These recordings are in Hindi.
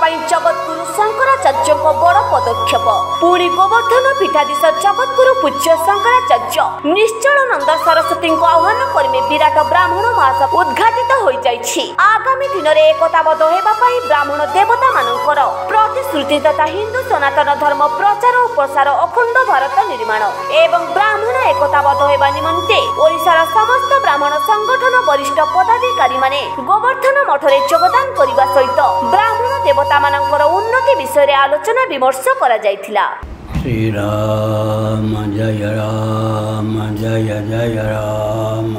जगतगुरु शंकराचार्य बड़ पदक्षेप। पुणी गोवर्धन पीठाधीश जगतगुरु पूज्य शंकराचार्य निश्चलानंद सरस्वती आह्वान क्रमे विराट ब्राह्मण महासभा उद्घाटित हो जाइछि। आगामी दिन में एकताबद्ध होगापाई ब्राह्मण देवता मानकर प्रतिश्रुति तथा हिंदू सनातन धर्म प्रचार और प्रसार अखंड भारत निर्माण एवं ब्राह्मण एकताबद्ध होगा निमंते ओडिशार समस्त ब्राह्मण संगठन वरिष्ठ पदाधिकारी माने गोवर्धन मठरे योगदान करने सहित ब्राह्मण देवता मानकर उन्नति विषय रे आलोचना विमर्श करा जायथिला। श्री राम जय राम जय जय राम।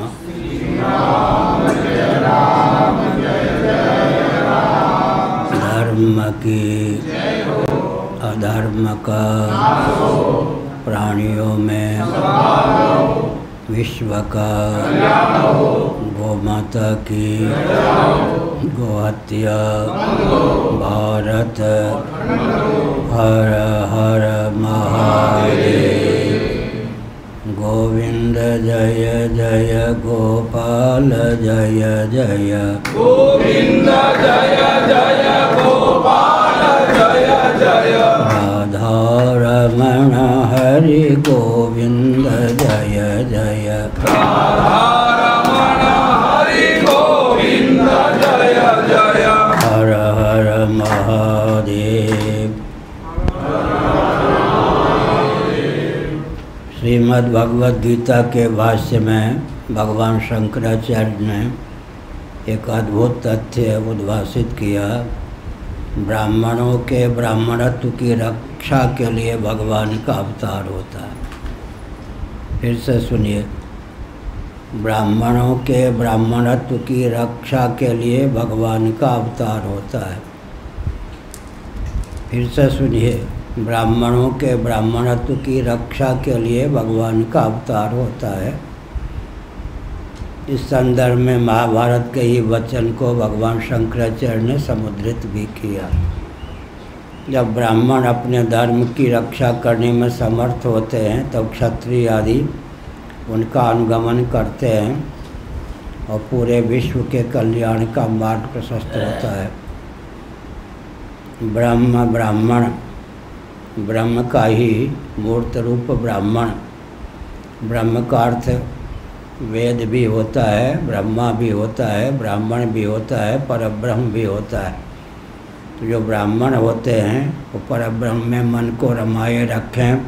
धर्म की अधर्म का प्राणियों में विश्व का गोमाता की गोहत्या भारत हर हर महादेव। गोविंद जय जय गोपाल जय जय गोविंद जय जय गोपाल जय जय राधा रमण हरि गोविंद जय जय राधा रमण हरि गोविंद जय जय हर हर महादेव। श्रीमद् भगवद गीता के भाष्य में भगवान शंकराचार्य ने एक अद्भुत तथ्य उद्भाषित किया। ब्राह्मणों के ब्राह्मणत्व की रक्षा के लिए भगवान का अवतार होता है। फिर से सुनिए, ब्राह्मणों के ब्राह्मणत्व की रक्षा के लिए भगवान का अवतार होता है। फिर से सुनिए, ब्राह्मणों के ब्राह्मणत्व की रक्षा के लिए भगवान का अवतार होता है। इस संदर्भ में महाभारत के ही वचन को भगवान शंकराचार्य ने समुद्रित भी किया। जब ब्राह्मण अपने धर्म की रक्षा करने में समर्थ होते हैं तब क्षत्रिय आदि उनका अनुगमन करते हैं और पूरे विश्व के कल्याण का मार्ग प्रशस्त होता है। ब्रह्म का ही मूर्त रूप ब्राह्मण। ब्रह्म का अर्थ वेद भी होता है, ब्रह्मा भी होता है, ब्राह्मण भी होता है, परब्रह्म भी होता है। तो जो ब्राह्मण होते हैं वो परब्रह्म में मन को रमाए रखें,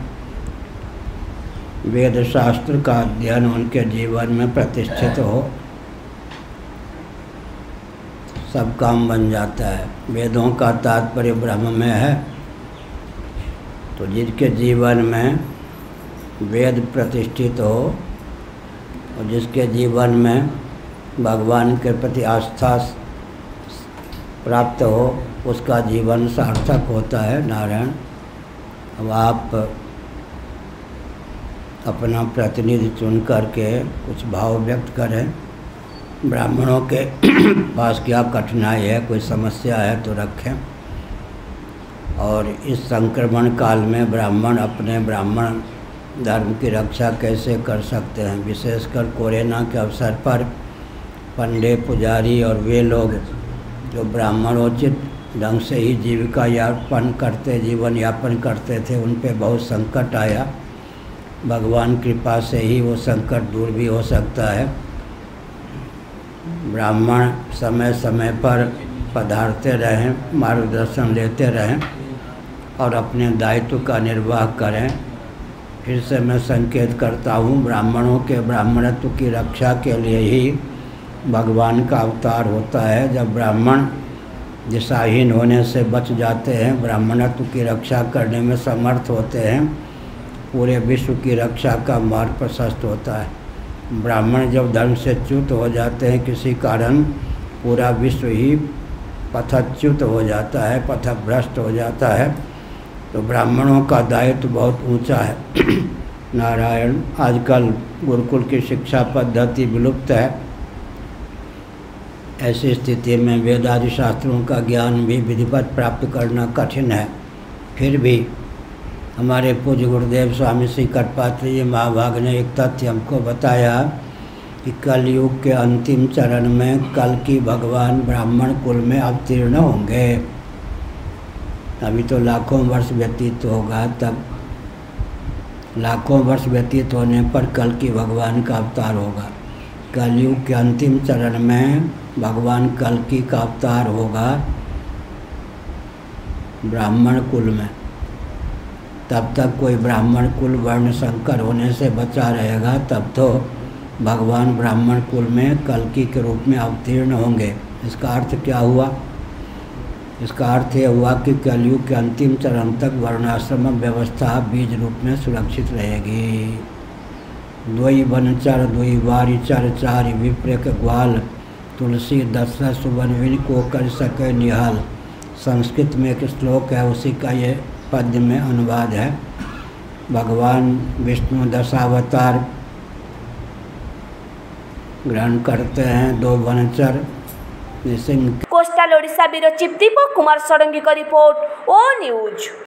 वेद शास्त्र का अध्ययन उनके जीवन में प्रतिष्ठित हो, सब काम बन जाता है। वेदों का तात्पर्य ब्रह्म में है, तो जिसके जीवन में वेद प्रतिष्ठित हो और जिसके जीवन में भगवान के प्रति आस्था प्राप्त हो उसका जीवन सार्थक होता है। नारायण, अब आप अपना प्रतिनिधि चुन करके कुछ भाव व्यक्त करें। ब्राह्मणों के पास क्या कठिनाई है, कोई समस्या है तो रखें। और इस संक्रमण काल में ब्राह्मण अपने ब्राह्मण धर्म की रक्षा कैसे कर सकते हैं। विशेषकर कोरोना के अवसर पर पंडित पुजारी और वे लोग जो ब्राह्मणोचित ढंग से ही जीवन यापन करते थे उन पे बहुत संकट आया। भगवान कृपा से ही वो संकट दूर भी हो सकता है। ब्राह्मण समय समय पर पधारते रहें, मार्गदर्शन लेते रहें और अपने दायित्व का निर्वाह करें। फिर से मैं संकेत करता हूँ, ब्राह्मणों के ब्राह्मणत्व की रक्षा के लिए ही भगवान का अवतार होता है। जब ब्राह्मण दिशाहीन होने से बच जाते हैं, ब्राह्मणत्व की रक्षा करने में समर्थ होते हैं, पूरे विश्व की रक्षा का मार्ग प्रशस्त होता है। ब्राह्मण जब धर्म से च्युत हो जाते हैं किसी कारण, पूरा विश्व ही पथच्युत हो जाता है, पथभ्रष्ट हो जाता है। तो ब्राह्मणों का दायित्व बहुत ऊंचा है। नारायण, आजकल गुरुकुल की शिक्षा पद्धति विलुप्त है। ऐसी स्थिति में वेदादि शास्त्रों का ज्ञान भी विधिवत प्राप्त करना कठिन है। फिर भी हमारे पूज्य गुरुदेव स्वामी श्री कटपात्र जी महाभाग ने एक तथ्य हमको बताया कि कलयुग के अंतिम चरण में कल की भगवान ब्राह्मण कुल में अवतीर्ण होंगे। अभी तो लाखों वर्ष व्यतीत होगा, तब लाखों वर्ष व्यतीत होने पर कल की भगवान का अवतार होगा। कलयुग के अंतिम चरण में भगवान कल की का अवतार होगा ब्राह्मण कुल में। तब तक कोई ब्राह्मण कुल वर्ण संकर होने से बचा रहेगा, तब तो भगवान ब्राह्मण कुल में कल्कि के रूप में अवतीर्ण होंगे। इसका अर्थ क्या हुआ? इसका अर्थ ये हुआ कि कलयुग के अंतिम चरण तक वर्णाश्रम व्यवस्था बीज रूप में सुरक्षित रहेगी। द्वि वनचर द्वि वारिचर चारि विप्रक ग्वाल, तुलसी दशरथ सुबनविन को कर सके निहाल। संस्कृत में एक श्लोक है, उसी का ये पद्य में अनुवाद है। भगवान विष्णु दशावतार ग्रहण करते हैं, 2 वनचर coastal Odisha bureau chief Deepak Kumar Sarangi का रिपोर्ट, ओ न्यूज।